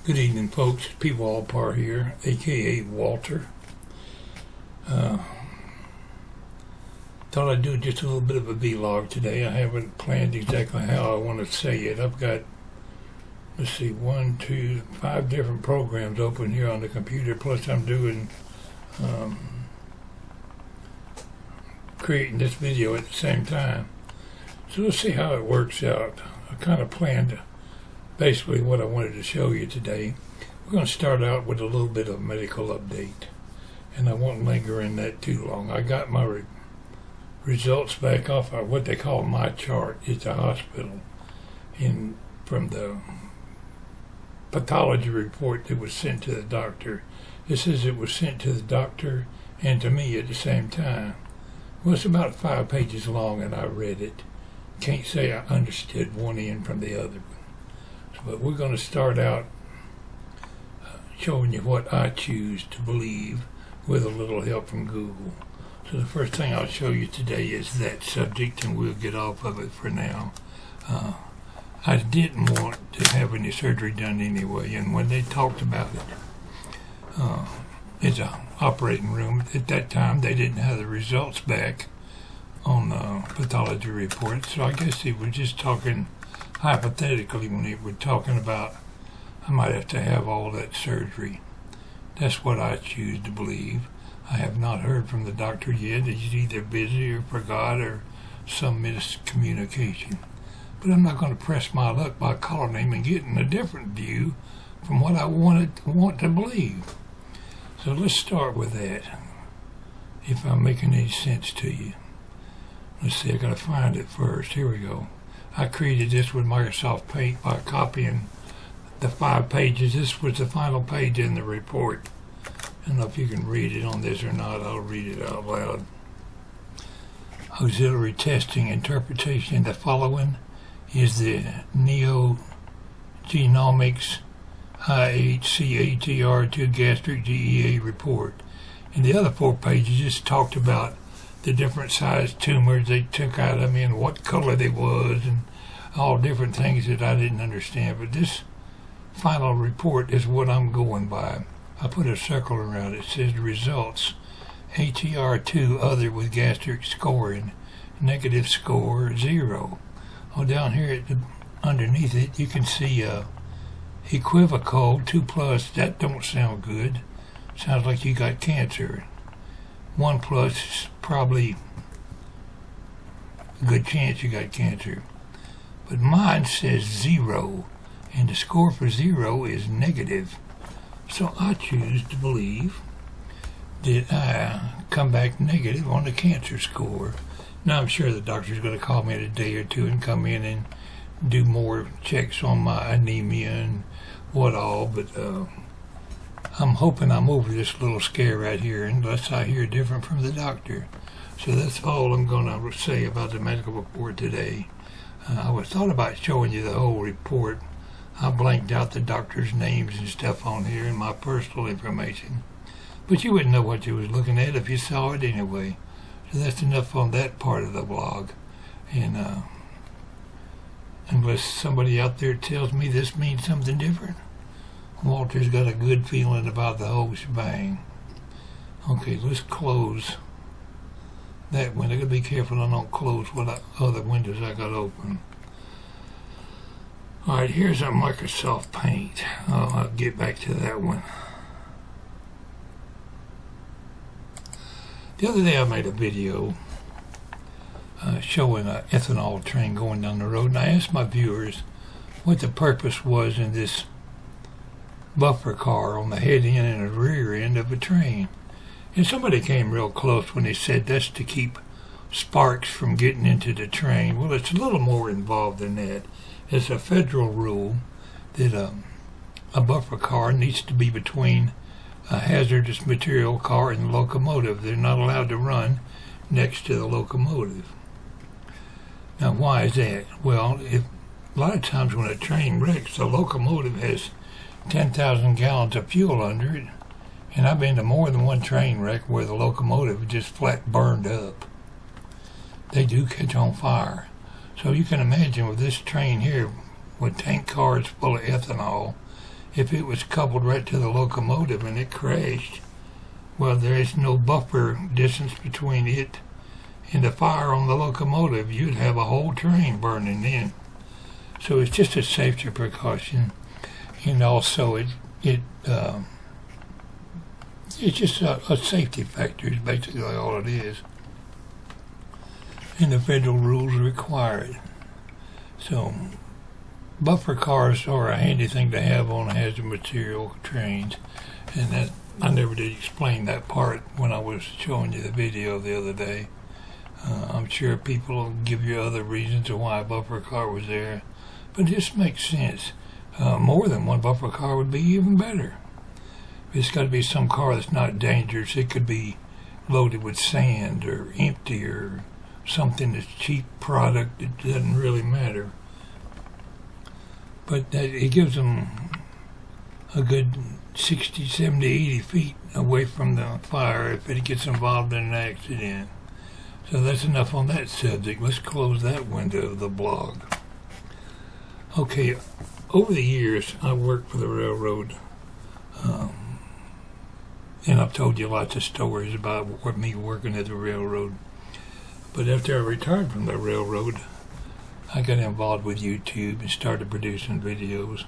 Good evening, folks. It's Pwalpar here, aka Walter. Thought I'd do just a little bit of a vlog today. I haven't planned exactly how I want to say it. I've got, let's see, 5 different programs open here on the computer, plus I'm doing creating this video at the same time. So let's see how it works out. I kind of planned basically what I wanted to show you today. We're going to start out with a little bit of medical update, and I won't linger in that too long. I got my results back off of what they call my chart. It's a hospital, and from the pathology report that was sent to the doctor, it says it was sent to the doctor and to me at the same time. Well, it's about 5 pages long, and I read it. Can't say I understood one end from the other. But we're going to start out showing you what I choose to believe with a little help from Google. So the first thing I'll show you today is that subject, and we'll get off of it for now. I didn't want to have any surgery done anyway, and when they talked about it, it's an operating room. At that time, they didn't have the results back on the pathology report, so I guess they were just talking hypothetically when they were talking about I might have to have all that surgery. That's what I choose to believe. I have not heard from the doctor yet. He's either busy or forgot or some miscommunication. But I'm not going to press my luck by calling him and getting a different view from what I want to believe. So let's start with that, if I'm making any sense to you. Let's see, I got to find it first. Here we go. I created this with Microsoft Paint by copying the 5 pages. This was the final page in the report. I don't know if you can read it on this or not. I'll read it out loud. Auxiliary testing interpretation. The following is the Neogenomics IHCATR2 gastric GEA report. And the other 4 pages just talked about the different sized tumors they took out of me and what color they was and all different things that I didn't understand. But this final report is what I'm going by. I put a circle around it. It says results ATR2 other with gastric scoring, negative score 0. Oh, down here underneath it you can see equivocal 2+. That don't sound good. Sounds like you got cancer. 1+ is probably a good chance you got cancer. But mine says 0, and the score for 0 is negative. So I choose to believe that I come back negative on the cancer score. Now I'm sure the doctor's going to call me in a day or two and come in and do more checks on my anemia and what all, but I'm hoping I'm over this little scare right here unless I hear different from the doctor. So that's all I'm going to say about the medical report today. I was thought about showing you the whole report. I blanked out the doctor's names and stuff on here and my personal information. But you wouldn't know what you was looking at if you saw it anyway. So that's enough on that part of the blog. And unless somebody out there tells me this means something different, Walter's got a good feeling about the whole shebang. Okay, let's close that window. I gotta be careful I don't close what other windows I got open. Alright, here's our Microsoft Paint. I'll get back to that one. The other day I made a video showing an ethanol train going down the road, and I asked my viewers what the purpose was in this buffer car on the head end and the rear end of a train. And somebody came real close when they said that's to keep sparks from getting into the train. Well, it's a little more involved than that. It's a federal rule that a buffer car needs to be between a hazardous material car and the locomotive. They're not allowed to run next to the locomotive. Now, why is that? Well, a lot of times when a train wrecks, the locomotive has 10,000 gallons of fuel under it, and I've been to more than one train wreck where the locomotive just flat burned up. They do catch on fire. So you can imagine with this train here with tank cars full of ethanol, if it was coupled right to the locomotive and it crashed, well, there is no buffer distance between it and the fire on the locomotive. You'd have a whole train burning then. So it's just a safety precaution, and also it's just a safety factor is basically all it is. And the federal rules require it. So buffer cars are a handy thing to have on hazard material trains, and that I never did explain that part when I was showing you the video the other day. I'm sure people will give you other reasons of why a buffer car was there, but it just makes sense. More than one buffer car would be even better. It's got to be some car that's not dangerous. It could be loaded with sand or empty or something that's cheap product. It doesn't really matter. But it gives them a good 60, 70, 80 feet away from the fire if it gets involved in an accident. So that's enough on that subject. Let's close that window of the blog. Okay, over the years, I worked for the railroad, and I've told you lots of stories about me working at the railroad. But after I retired from the railroad, I got involved with YouTube and started producing videos.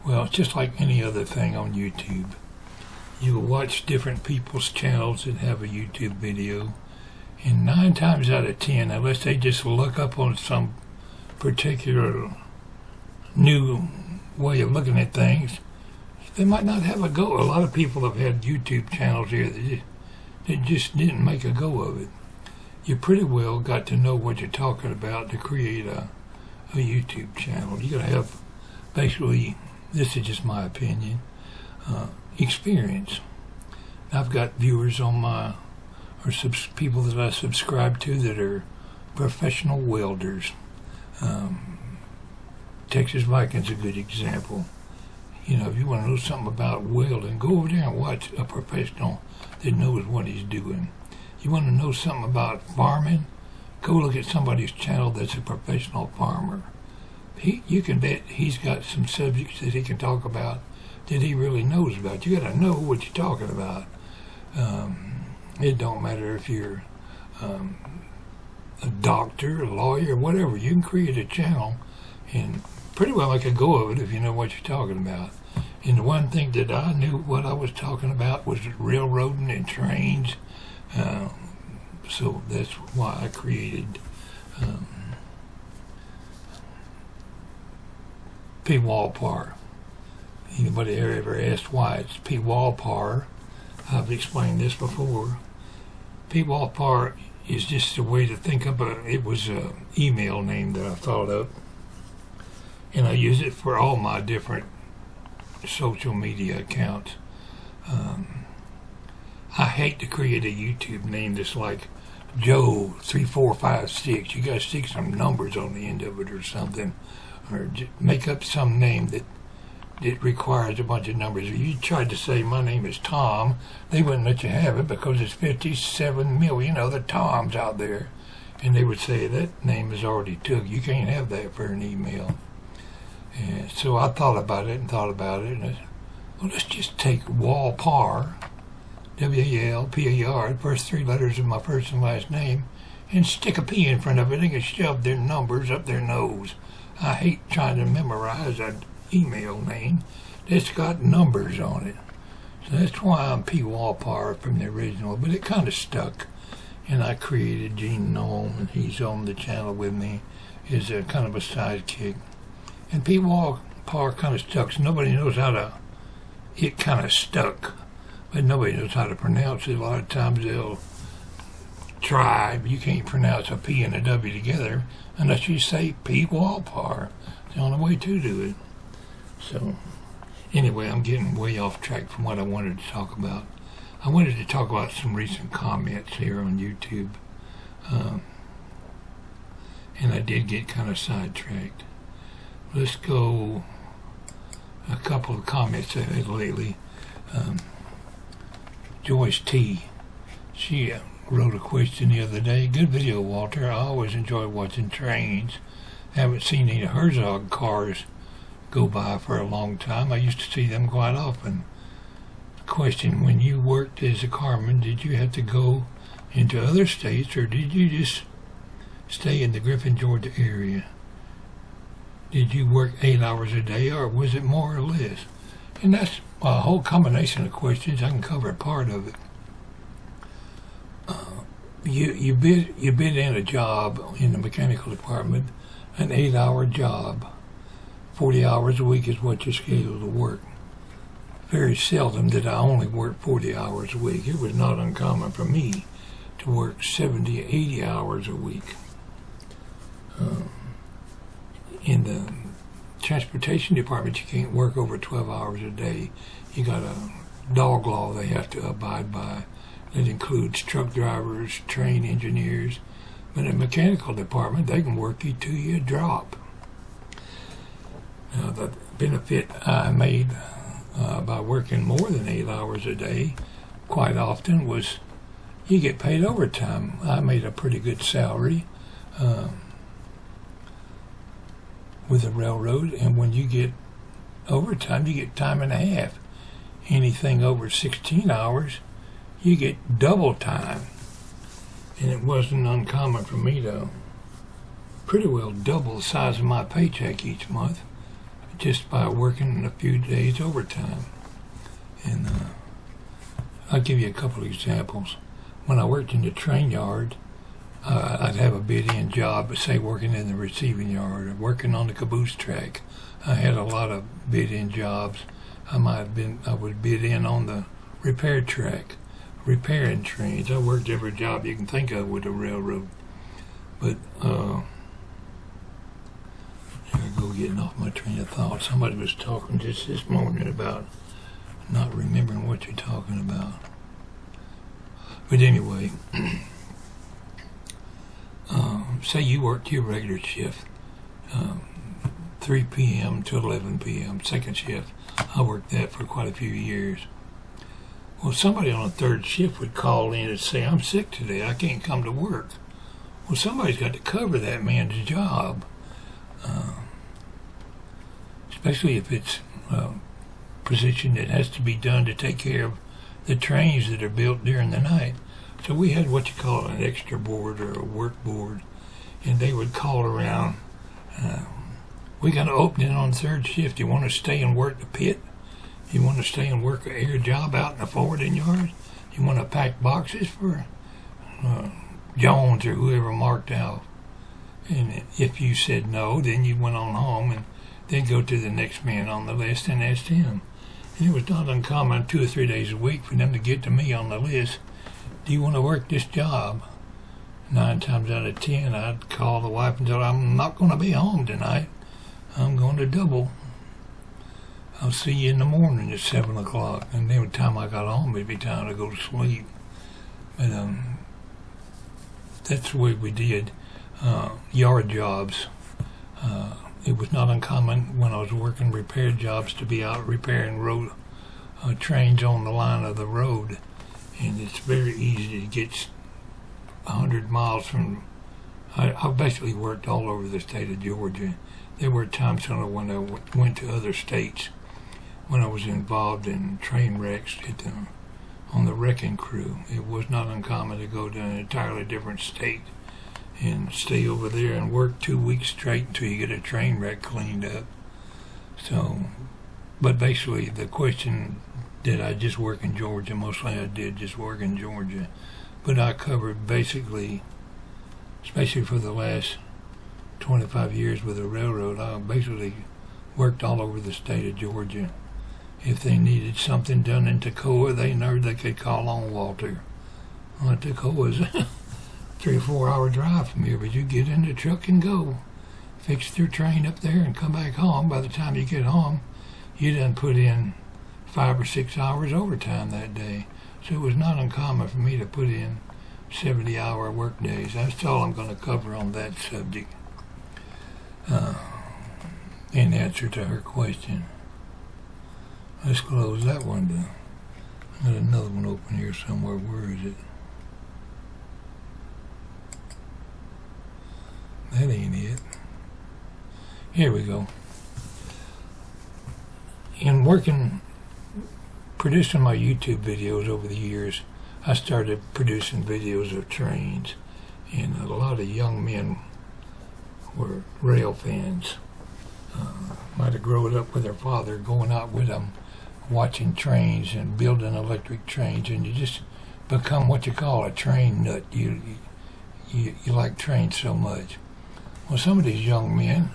Well, it's just like any other thing on YouTube. You will watch different people's channels that have a YouTube video, and 9 times out of 10, unless they just look up on some particular new way of looking at things, they might not have a go. A lot of people have had YouTube channels here that just didn't make a go of it. You pretty well got to know what you're talking about to create a YouTube channel. You got to have, basically, this is just my opinion, experience. I've got viewers on people that I subscribe to that are professional welders. Texas Viking's a good example. You know, if you want to know something about welding, go over there and watch a professional that knows what he's doing. You want to know something about farming, go look at somebody's channel that's a professional farmer. You can bet he's got some subjects that he can talk about that he really knows about. You got to know what you're talking about. It don't matter if you're a doctor, a lawyer, whatever. You can create a channel and pretty well make a go of it if you know what you're talking about. And the one thing that I knew what I was talking about was railroading and trains. So that's why I created Pwalpar. Anybody ever asked why it's Pwalpar? I've explained this before. Pwalpar is just a way to think of it was an email name that I thought of, and I use it for all my different social media accounts. I hate to create a YouTube name that's like Joe3456. You gotta stick some numbers on the end of it or something, or just make up some name that requires a bunch of numbers. If you tried to say my name is Tom, they wouldn't let you have it because there's 57 million other Toms out there, and they would say that name is already took. You can't have that for an email. And so I thought about it, and I said, well, let's just take Pwalpar, W-A-L-P-A-R, the first 3 letters of my first and last name, and stick a P in front of it and can shove their numbers up their nose. I hate trying to memorize an email name that's got numbers on it. So that's why I'm Pwalpar from the original, but it kind of stuck. And I created Gene Nome, and he's on the channel with me, is a kind of a sidekick. And Pwalpar kind of stuck, so nobody knows how to, it kind of stuck, but nobody knows how to pronounce it. A lot of times they'll try, but you can't pronounce a P and a W together unless you say Pwalpar. It's the only way to do it. So, anyway, I'm getting way off track from what I wanted to talk about. I wanted to talk about some recent comments here on YouTube. And I did get kind of sidetracked. Let's go a couple of comments I had lately. Joyce T. She wrote a question the other day. Good video, Walter. I always enjoy watching trains. Haven't seen any Herzog cars go by for a long time. I used to see them quite often. Question, when you worked as a carman, did you have to go into other states, or did you just stay in the Griffin, Georgia area? Did you work 8 hours a day, or was it more or less? And that's a whole combination of questions. I can cover a part of it. You bid in a job in the mechanical department, an 8-hour job. 40 hours a week is what you're scheduled to work. Very seldom did I only work 40 hours a week. It was not uncommon for me to work 70, 80 hours a week. In the transportation department, you can't work over 12 hours a day. You got a dog law they have to abide by. That includes truck drivers, train engineers. But in the mechanical department, they can work you till you drop. Now, the benefit I made by working more than 8 hours a day quite often was you get paid overtime. I made a pretty good salary with the railroad, and when you get overtime, you get time and a half. Anything over 16 hours, you get double time. And it wasn't uncommon for me to pretty well double the size of my paycheck each month just by working a few days overtime. And I'll give you a couple of examples. When I worked in the train yard, I'd have a bid-in job, say working in the receiving yard or working on the caboose track. I had a lot of bid-in jobs. I would bid in on the repair track, repairing trains. I worked every job you can think of with the railroad. But there I go, getting off my train of thought. Somebody was talking just this morning about not remembering what you're talking about. But anyway, say you worked your regular shift, 3 p.m. to 11 p.m., second shift. I worked that for quite a few years. Well, somebody on a third shift would call in and say, I'm sick today, I can't come to work. Well, somebody's got to cover that man's job, especially if it's a position that has to be done to take care of the trains that are built during the night. So we had what you call an extra board or a work board, and they would call around, we got an opening on third shift. You want to stay and work the pit? You want to stay and work an air job out in the forwarding yard? You want to pack boxes for Jones or whoever marked out? And if you said no, then you went on home and then go to the next man on the list and asked him. And it was not uncommon 2 or 3 days a week for them to get to me on the list. Do you want to work this job? 9 times out of 10, I'd call the wife and tell her, I'm not going to be home tonight. I'm going to double. I'll see you in the morning at 7 o'clock. And then by the time I got home, it'd be time to go to sleep. But that's the way we did yard jobs. It was not uncommon when I was working repair jobs to be out repairing road trains on the line of the road. And it's very easy to get 100 miles from... I basically worked all over the state of Georgia. There were times when I went to other states when I was involved in train wrecks on the wrecking crew. It was not uncommon to go to an entirely different state and stay over there and work 2 weeks straight until you get a train wreck cleaned up. So, but basically the question, did I just work in Georgia? Mostly I did just work in Georgia. But I covered basically, especially for the last 25 years with the railroad, I basically worked all over the state of Georgia. If they needed something done in Toccoa, they knew they could call on Walter. Well, Toccoa's a 3 or 4 hour drive from here, but you get in the truck and go. Fix your train up there and come back home. By the time you get home, you done put in 5 or 6 hours overtime that day. So it was not uncommon for me to put in 70-hour work days. That's all I'm going to cover on that subject. In answer to her question. Let's close that one down. I got another one open here somewhere. Where is it? That ain't it. Here we go. in producing my YouTube videos over the years, I started producing videos of trains, and a lot of young men were rail fans. Might have grown up with their father, going out with them, watching trains and building electric trains, and you just become what you call a train nut. You like trains so much. Well, some of these young men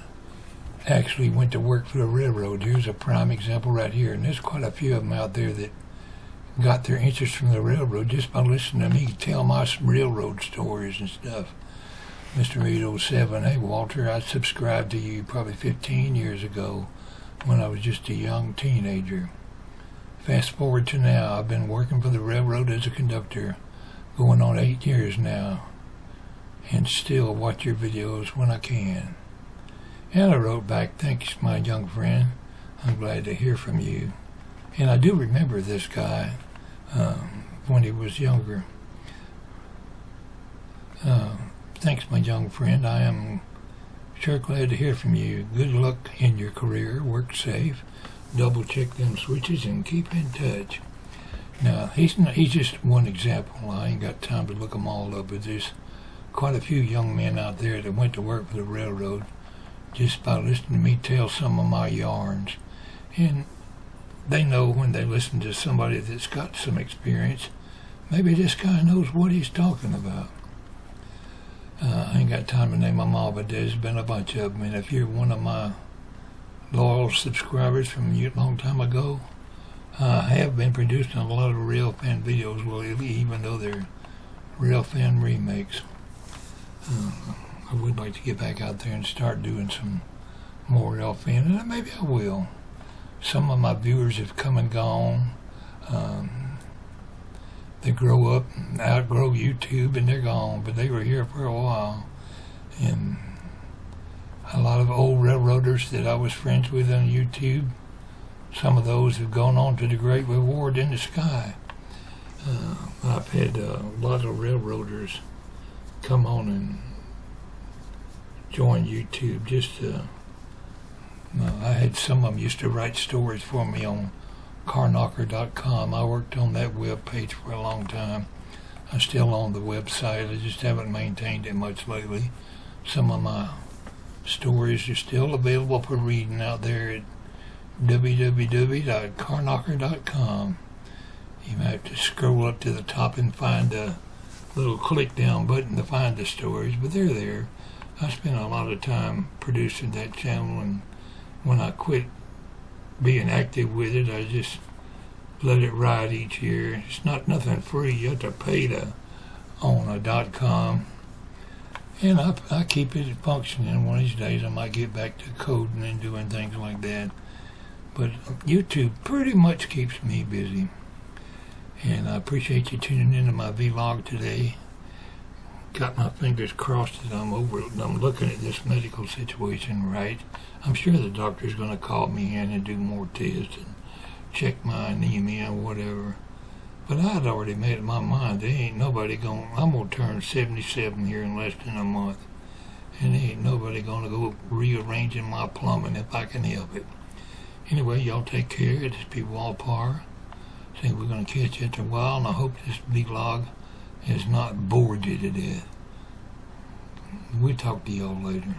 actually went to work for the railroad. Here's a prime example right here, and there's quite a few of them out there that got their interest from the railroad just by listening to me tell my railroad stories and stuff. Mr. 807, hey Walter, I subscribed to you probably 15 years ago when I was just a young teenager. Fast forward to now, I've been working for the railroad as a conductor going on 8 years now, and still watch your videos when I can. And I wrote back, thanks my young friend, I'm glad to hear from you. And I do remember this guy when he was younger. Thanks my young friend, I am sure glad to hear from you. Good luck in your career, work safe, double check them switches and keep in touch. Now, he's just one example. I ain't got time to look them all up, but there's quite a few young men out there that went to work for the railroad just by listening to me tell some of my yarns. And they know when they listen to somebody that's got some experience, maybe this guy knows what he's talking about. I ain't got time to name them all, but there's been a bunch of them. And if you're one of my loyal subscribers from a long time ago, I have been producing a lot of rail fan videos, well, even though they're rail fan remakes. I would like to get back out there and start doing some more rail fan, and maybe I will. Some of my viewers have come and gone. They grow up and outgrow YouTube and they're gone, but they were here for a while. And a lot of old railroaders that I was friends with on YouTube, some of those have gone on to the great reward in the sky. I've had a lot of railroaders come on and join YouTube. I had some of them used to write stories for me on carknocker.com. I worked on that web page for a long time. I'm still on the website. I just haven't maintained it much lately. Some of my stories are still available for reading out there at www.carknocker.com. You might have to scroll up to the top and find a little click down button to find the stories, but they're there. I spent a lot of time producing that channel, and when I quit being active with it, I just let it ride each year. It's nothing free. You have to pay to own a .com. And I keep it functioning. One of these days I might get back to coding and doing things like that. But YouTube pretty much keeps me busy. And I appreciate you tuning into my vlog today. Got my fingers crossed that I'm looking at this medical situation right. I'm sure the doctor's going to call me in and do more tests and check my anemia or whatever. But I'd already made up my mind. There ain't nobody I'm going to turn 77 here in less than a month. And there ain't nobody going to go rearranging my plumbing if I can help it. Anyway, y'all take care. This is Pwalpar. I think we're going to catch you after a while, and I hope this vlog has not bored you to death. We'll talk to y'all later.